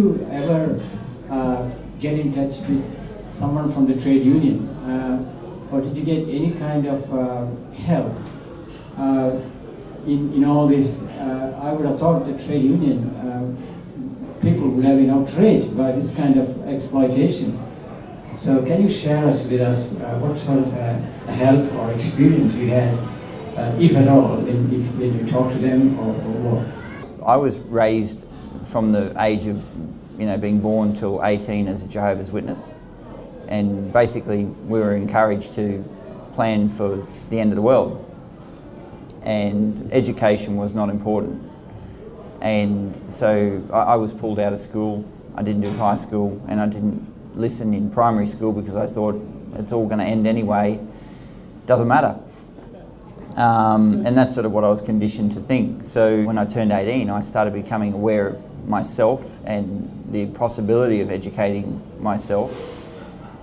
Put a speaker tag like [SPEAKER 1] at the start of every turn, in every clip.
[SPEAKER 1] you ever get in touch with someone from the trade union? Or did you get any kind of help in all this? I would have thought the trade union people would have been outraged by this kind of exploitation. So can you share with us what sort of help or experience you had, if at all, when you talk to them or what?
[SPEAKER 2] I was raised from the age of being born till 18 as a Jehovah's Witness, and basically we were encouraged to plan for the end of the world, and education was not important. And so I was pulled out of school. I didn't do high school, and I didn't listen in primary school because I thought it's all going to end anyway, doesn't matter. And that's sort of what I was conditioned to think. So when I turned 18, I started becoming aware of myself and the possibility of educating myself.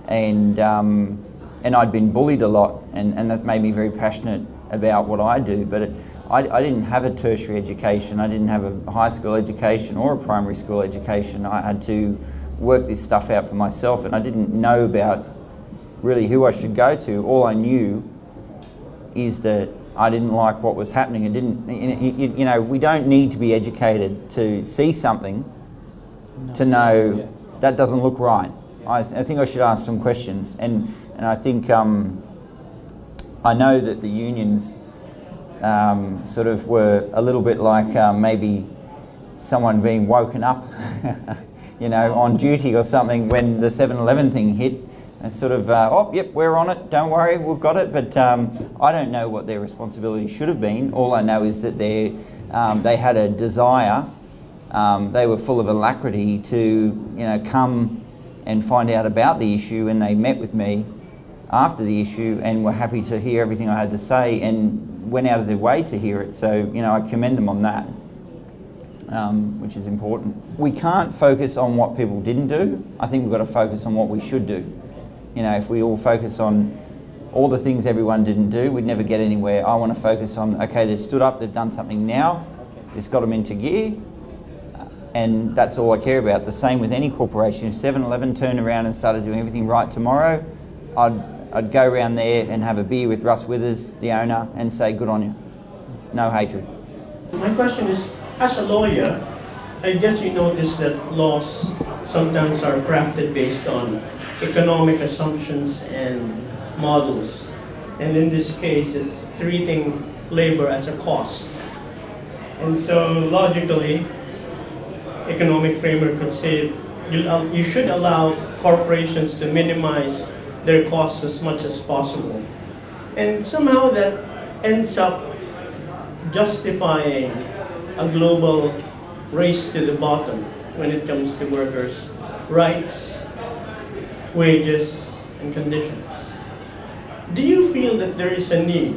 [SPEAKER 2] And I'd been bullied a lot, and that made me very passionate about what I do. But I didn't have a tertiary education. I didn't have a high school education or a primary school education. I had to work this stuff out for myself, and I didn't know about really who I should go to. All I knew is that I didn't like what was happening. It didn't, we don't need to be educated to see something to know that doesn't look right. I think I should ask some questions, and I think I know that the unions sort of were a little bit like maybe someone being woken up, on duty or something when the 7-Eleven thing hit. And sort of, oh, yep, we're on it, don't worry, we've got it. But I don't know what their responsibility should have been. All I know is that they had a desire, they were full of alacrity to, come and find out about the issue, and they met with me after the issue and were happy to hear everything I had to say and went out of their way to hear it. So, I commend them on that, which is important. We can't focus on what people didn't do. I think we've got to focus on what we should do. If we all focus on all the things everyone didn't do, we'd never get anywhere. I want to focus on, okay, they've stood up, they've done something now, it's got them into gear, and that's all I care about. The same with any corporation. If 7-Eleven turned around and started doing everything right tomorrow, I'd go around there and have a beer with Russ Withers, the owner, and say, good on you. No hatred.
[SPEAKER 3] My question is, as a lawyer, I guess you notice that laws sometimes are crafted based on economic assumptions and models. And in this case, it's treating labor as a cost. And so logically, economic framework could say you should allow corporations to minimize their costs as much as possible. And somehow that ends up justifying a global race to the bottom when it comes to workers' rights, wages, and conditions. Do you feel that there is a need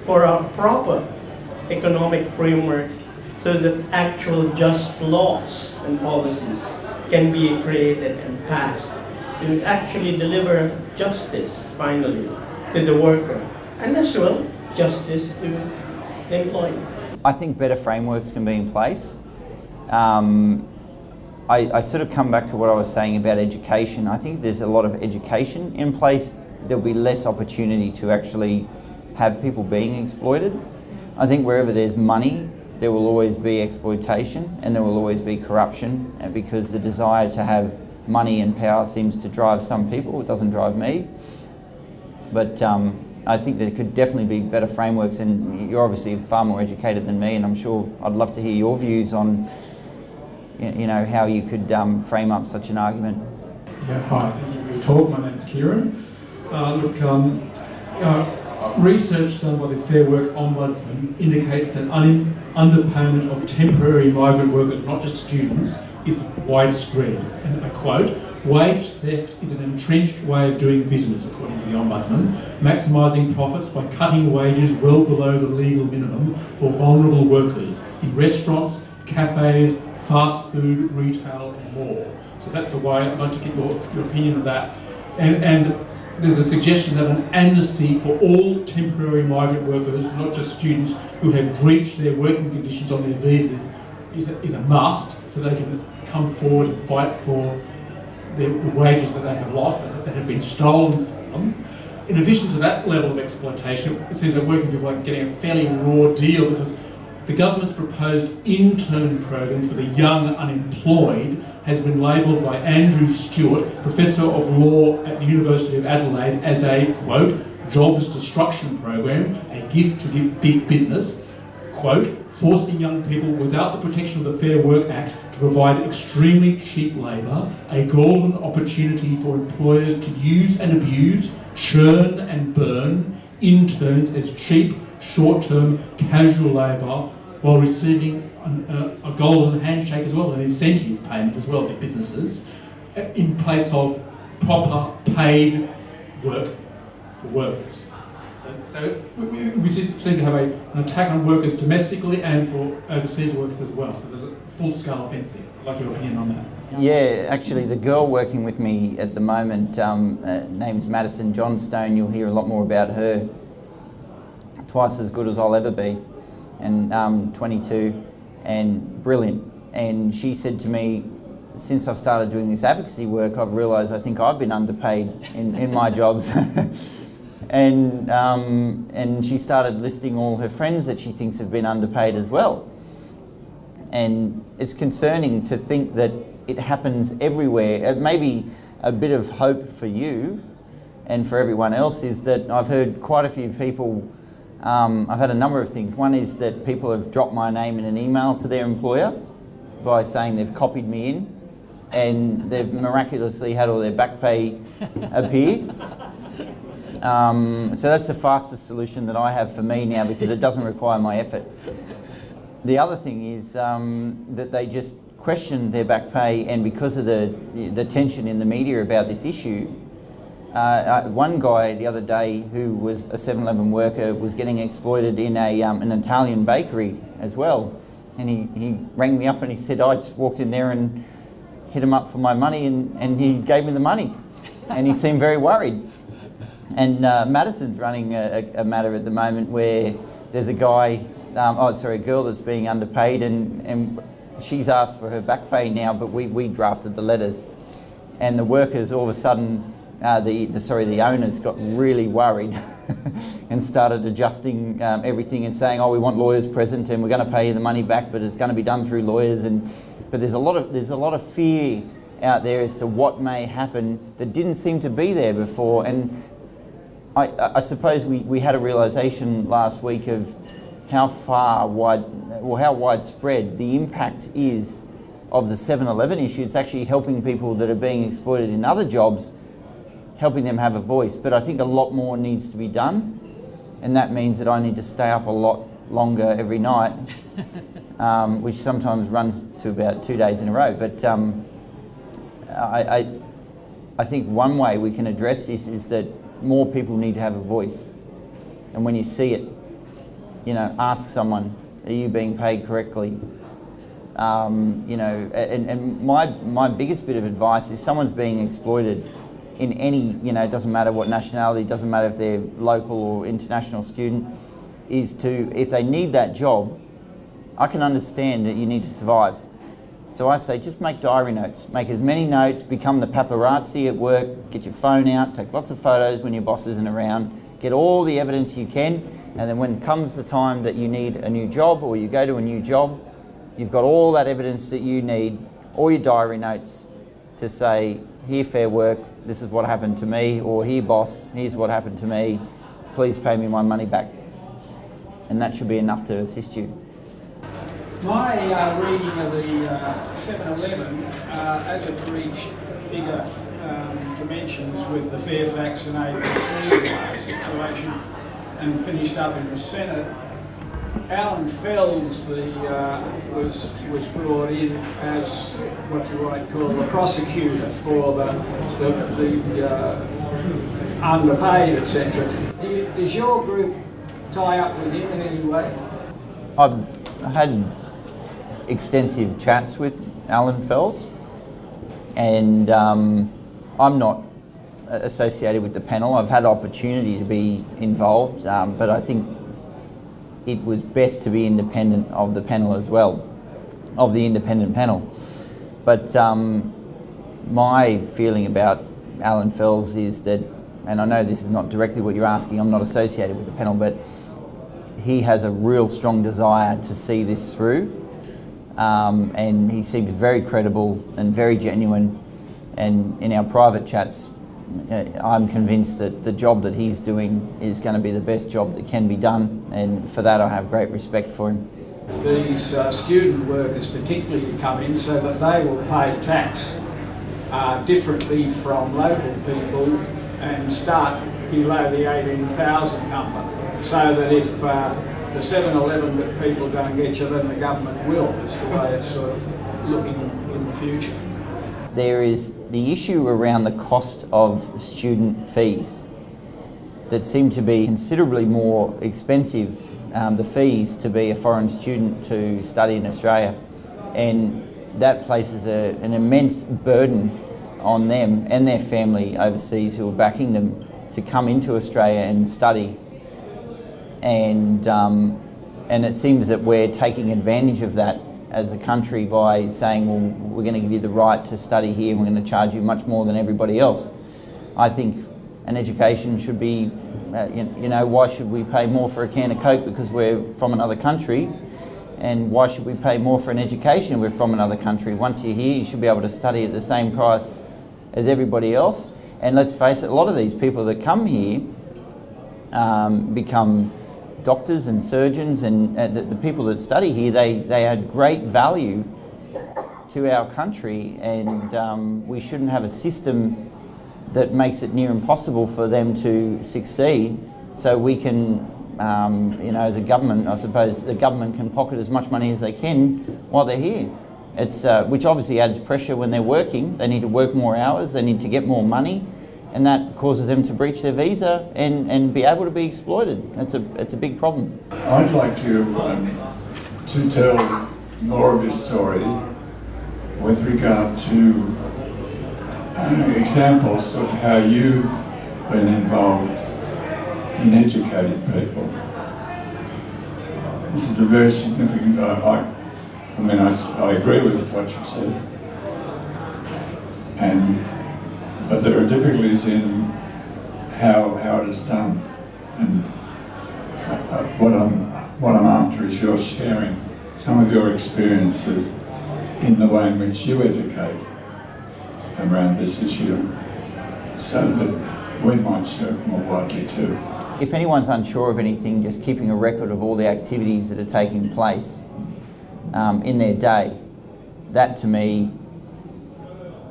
[SPEAKER 3] for a proper economic framework so that actual just laws and policies can be created and passed to actually deliver justice, finally, to the worker, and as well, justice to the employee?
[SPEAKER 2] I think better frameworks can be in place. I sort of come back to what I was saying about education. I think if there's a lot of education in place, there'll be less opportunity to actually have people being exploited. I think wherever there's money, there will always be exploitation and there will always be corruption, because the desire to have money and power seems to drive some people. It doesn't drive me. But I think there could definitely be better frameworks, and you're obviously far more educated than me, and I'm sure I'd love to hear your views on how you could frame up such an argument.
[SPEAKER 4] Yeah, hi, thank you for your talk. My name's Kieran. Research done by the Fair Work Ombudsman indicates that underpayment of temporary migrant workers, not just students, is widespread. And I quote, "Wage theft is an entrenched way of doing business," according to the Ombudsman, "maximising profits by cutting wages well below the legal minimum for vulnerable workers in restaurants, cafes, fast food, retail and more." So that's the way I'd like to get your opinion of that. And there's a suggestion that an amnesty for all temporary migrant workers, not just students who have breached their working conditions on their visas, is a must, so they can come forward and fight for the wages that they have lost, that have been stolen from them. In addition to that level of exploitation, it seems that working people are getting a fairly raw deal, because the government's proposed intern program for the young unemployed has been labelled by Andrew Stewart, Professor of Law at the University of Adelaide, as a, quote, jobs destruction program, a gift to big business, quote, forcing young people without the protection of the Fair Work Act to provide extremely cheap labour, a golden opportunity for employers to use and abuse, churn and burn interns as cheap, short-term, casual labour, while receiving a golden handshake as well, an incentive payment as well to businesses, in place of proper paid work for workers. So we seem to have an attack on workers domestically and for overseas workers as well. So there's a full-scale offence here. I'd like your opinion on that.
[SPEAKER 2] Yeah, actually the girl working with me at the moment, name's Madison Johnstone. You'll hear a lot more about her. Twice as good as I'll ever be, and 22 and brilliant. And she said to me, since I've started doing this advocacy work, I've realised I think I've been underpaid in my jobs. And she started listing all her friends that she thinks have been underpaid as well. And it's concerning to think that it happens everywhere. Maybe a bit of hope for you and for everyone else is that I've heard quite a few people, I've had a number of things. One is that people have dropped my name in an email to their employer by saying they've copied me in, and they've miraculously had all their back pay appear. So that's the fastest solution that I have for me now, because it doesn't require my effort. The other thing is that they just question their back pay, and because of the tension in the media about this issue, one guy the other day who was a 7-Eleven worker was getting exploited in an Italian bakery as well. And he rang me up and he said, I just walked in there and hit him up for my money, and he gave me the money. And he seemed very worried. And Madison's running a matter at the moment where there's a guy, a girl that's being underpaid, and she's asked for her back pay now, but we drafted the letters. And the workers all of a sudden, the owners got really worried and started adjusting everything and saying, oh, we want lawyers present and we're going to pay you the money back, but it's going to be done through lawyers. But there's a lot of fear out there as to what may happen that didn't seem to be there before. And I suppose we had a realisation last week of how widespread the impact is of the 7-Eleven issue. It's actually helping people that are being exploited in other jobs, helping them have a voice. But I think a lot more needs to be done, and that means that I need to stay up a lot longer every night, which sometimes runs to about 2 days in a row. But I think one way we can address this is that more people need to have a voice. And when you see it, ask someone, are you being paid correctly? And my biggest bit of advice is someone's being exploited in any, it doesn't matter what nationality, it doesn't matter if they're local or international student, is to, if they need that job, I can understand that you need to survive. So I say, just make diary notes. Make as many notes, become the paparazzi at work, get your phone out, take lots of photos when your boss isn't around, get all the evidence you can, and then when comes the time that you need a new job or you go to a new job, you've got all that evidence that you need, all your diary notes to say, here Fair Work, this is what happened to me, or here boss, here's what happened to me, please pay me my money back. And that should be enough to assist you.
[SPEAKER 5] My reading of the 7-Eleven, as it reached bigger dimensions with the Fairfax and ABC situation and finished up in the Senate, Alan Fells was brought in as what you might call the prosecutor for the underpaid, etc. Does your group tie up with him in any way?
[SPEAKER 2] I've had extensive chats with Alan Fells, and I'm not associated with the panel. I've had opportunity to be involved, but I think it was best to be independent of the panel as well. of the independent panel. But my feeling about Alan Fels is that, and I know this is not directly what you're asking, I'm not associated with the panel, but he has a real strong desire to see this through, and he seems very credible and very genuine, and in our private chats I'm convinced that the job that he's doing is going to be the best job that can be done, and for that I have great respect for him.
[SPEAKER 5] These student workers particularly come in so that they will pay tax differently from local people and start below the 18,000 number, so that if the 7-Eleven that people don't get you, then the government will. Is the way it's sort of looking in the future.
[SPEAKER 2] There is the issue around the cost of student fees that seem to be considerably more expensive, the fees to be a foreign student to study in Australia, and that places an immense burden on them and their family overseas who are backing them to come into Australia and study. And it seems that we're taking advantage of that as a country by saying, well, we're going to give you the right to study here and we're going to charge you much more than everybody else. I think an education should be, you know, why should we pay more for a can of Coke because we're from another country? And why should we pay more for an education if we're from another country? Once you're here, you should be able to study at the same price as everybody else. And let's face it, a lot of these people that come here become doctors and surgeons, and the people that study here, they add great value to our country, and we shouldn't have a system that makes it near impossible for them to succeed. So we can, you know, as a government, I suppose the government can pocket as much money as they can while they're here. It's, which obviously adds pressure when they're working. They need to work more hours, they need to get more money, and that causes them to breach their visa and be able to be exploited. It's a big problem.
[SPEAKER 6] I'd like you to tell more of your story with regard to examples of how you've been involved in educating people. This is a very significant, I mean, I agree with what you said, but there are difficulties in how it is done, and what I'm after is your sharing some of your experiences in the way in which you educate around this issue, so that we might share it more widely too.
[SPEAKER 2] If anyone's unsure of anything, just keeping a record of all the activities that are taking place in their day, that to me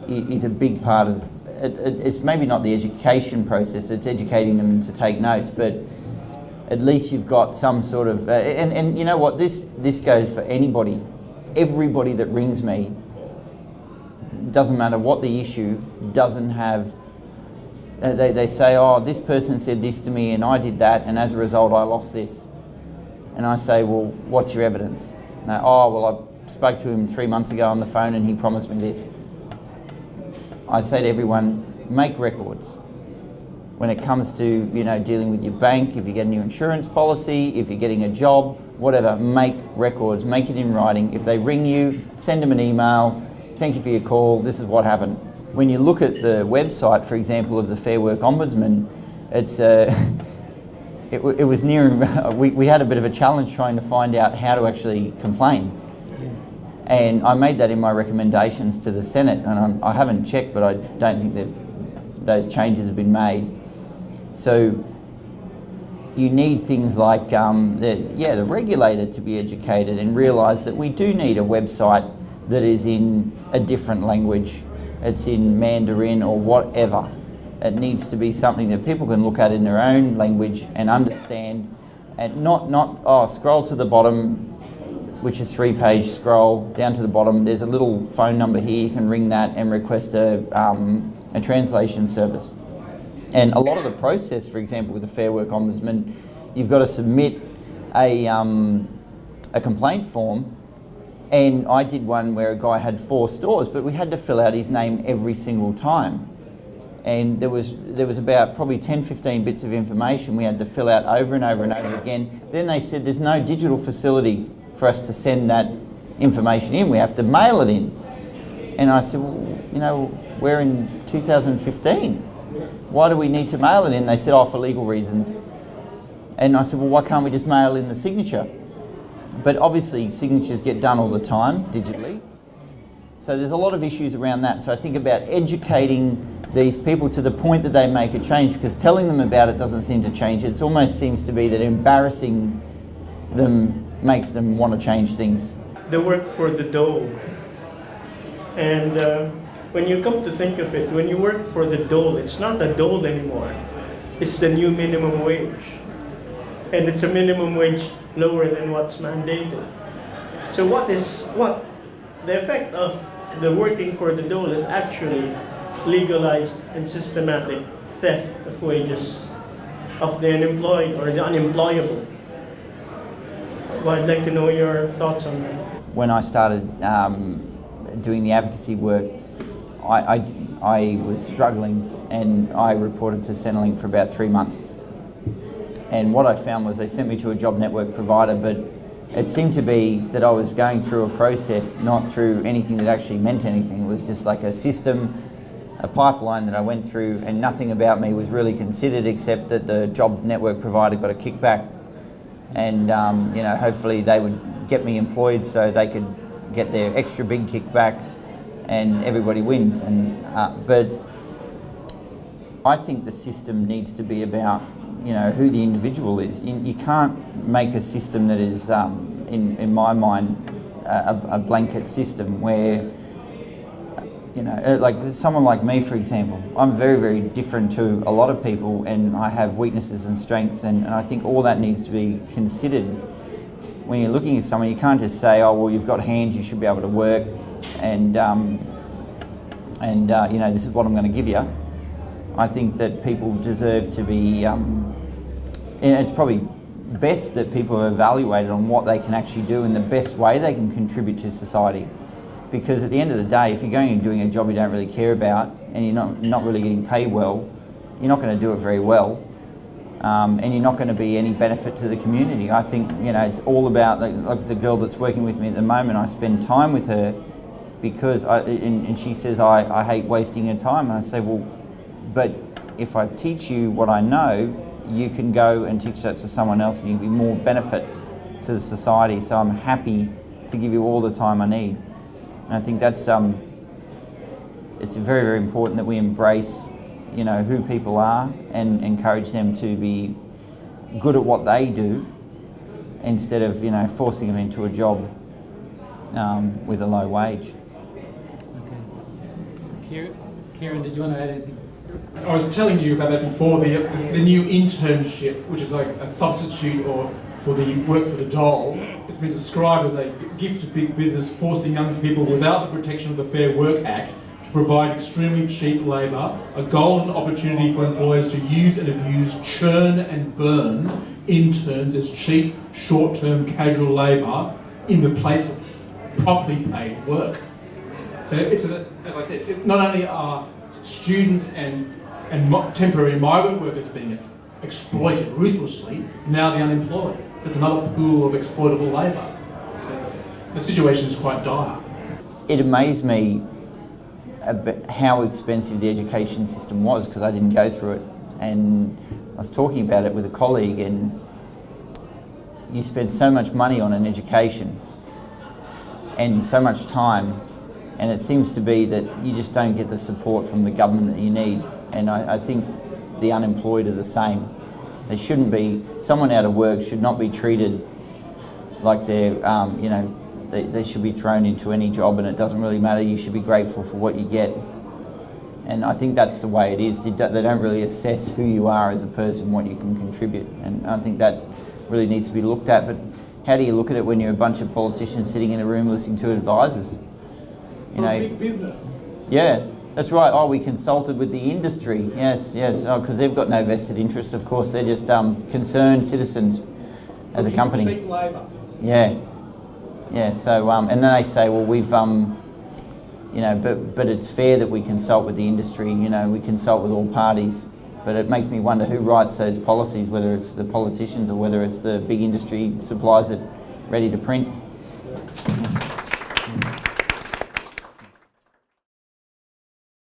[SPEAKER 2] is a big part of it's maybe not the education process, it's educating them to take notes, but at least you've got some sort of, and you know what, this goes for anybody. Everybody that rings me, doesn't matter what the issue, doesn't have, they say, oh, this person said this to me and I did that, and as a result I lost this. And I say, well, what's your evidence? Oh, well, I spoke to him 3 months ago on the phone and he promised me this. I say to everyone, make records. When it comes to, you know, dealing with your bank, if you get a new insurance policy, if you're getting a job, whatever, make records, make it in writing. If they ring you, send them an email, thank you for your call, this is what happened. When you look at the website, for example, of the Fair Work Ombudsman, it's, it was near, we had a bit of a challenge trying to find out how to actually complain. And I made that in my recommendations to the Senate, and I haven't checked, but I don't think those changes have been made. So you need things like the regulator to be educated and realise that we do need a website that is in a different language. It's in Mandarin or whatever. It needs to be something that people can look at in their own language and understand, and not scroll to the bottom, which is 3-page scroll down to the bottom. There's a little phone number here, you can ring that and request a translation service. And a lot of the process, for example, with the Fair Work Ombudsman, you've got to submit a complaint form, and I did one where a guy had 4 stores, but we had to fill out his name every single time. And there was about probably 10-15 bits of information we had to fill out over and over and over again. Then they said there's no digital facility for us to send that information in, we have to mail it in. And I said, well, you know, we're in 2015. Why do we need to mail it in? They said, oh, for legal reasons. And I said, well, why can't we just mail in the signature? But obviously signatures get done all the time, digitally. So there's a lot of issues around that. So I think about educating these people to the point that they make a change, because telling them about it doesn't seem to change it. It almost seems to be that embarrassing them makes them want to change things.
[SPEAKER 3] The work for the dole. And when you come to think of it, when you work for the dole, it's not a dole anymore. It's the new minimum wage. And it's a minimum wage lower than what's mandated. So the effect of the working for the dole is actually legalized and systematic theft of wages of the unemployed or the unemployable. Well, I'd like to know your thoughts on that.
[SPEAKER 2] When I started doing the advocacy work, I was struggling, and I reported to Centrelink for about 3 months. And what I found was they sent me to a job network provider, but it seemed to be that I was going through a process, not through anything that actually meant anything. It was just like a system, a pipeline that I went through, and nothing about me was really considered except that the job network provider got a kickback, and you know, hopefully they would get me employed so they could get their extra big kickback, and everybody wins. And but I think the system needs to be about, you know, who the individual is. You can't make a system that is, in my mind, a blanket system where, you know, like someone like me, for example, I'm very, very different to a lot of people, and I have weaknesses and strengths, and I think all that needs to be considered. When you're looking at someone, you can't just say, oh, well, you've got hands, you should be able to work, and you know, this is what I'm going to give you. I think that people deserve to be, and it's probably best that people are evaluated on what they can actually do in the best way they can contribute to society. Because at the end of the day, if you're going and doing a job you don't really care about, and you're not really getting paid well, you're not going to do it very well, and you're not going to be any benefit to the community. I think, you know, it's all about, like the girl that's working with me at the moment, I spend time with her because, and she says, I hate wasting your time. And I say, well, but if I teach you what I know, you can go and teach that to someone else, and you'll be more benefit to the society. So I'm happy to give you all the time I need. And I think that's it's very, very important that we embrace, you know, who people are and encourage them to be good at what they do, instead of, you know, forcing them into a job with a low wage.
[SPEAKER 7] Okay. Kieran, did you want to add anything?
[SPEAKER 4] I was telling you about that before, the new internship, which is like a substitute or for the work for the dole. It's been described as a gift to big business, forcing young people without the protection of the Fair Work Act to provide extremely cheap labour, a golden opportunity for employers to use and abuse, churn and burn interns as cheap, short-term casual labour in the place of properly paid work. So it's, as I said, not only are students and temporary migrant workers being exploited ruthlessly, now the unemployed. There's another pool of exploitable labour. So the situation is quite dire.
[SPEAKER 2] It amazed me how expensive the education system was, because I didn't go through it. And I was talking about it with a colleague, and you spend so much money on an education and so much time, and it seems to be that you just don't get the support from the government that you need. And I think the unemployed are the same. They shouldn't be, someone out of work should not be treated like they're, you know, they should be thrown into any job, and it doesn't really matter. You should be grateful for what you get. And I think that's the way it is. They don't really assess who you are as a person, what you can contribute. And I think that really needs to be looked at. But how do you look at it when you're a bunch of politicians sitting in a room listening to advisors? You know,
[SPEAKER 7] big business.
[SPEAKER 2] Yeah, that's right. Oh, we consulted with the industry. Yes, yes. Oh, because they've got no vested interest, of course. They're just concerned citizens as a company.
[SPEAKER 7] Cheap labour.
[SPEAKER 2] Yeah, yeah. So and then they say, well, we've you know, but it's fair that we consult with the industry. You know, we consult with all parties. But it makes me wonder who writes those policies, whether it's the politicians or whether it's the big industry supplies it ready to print.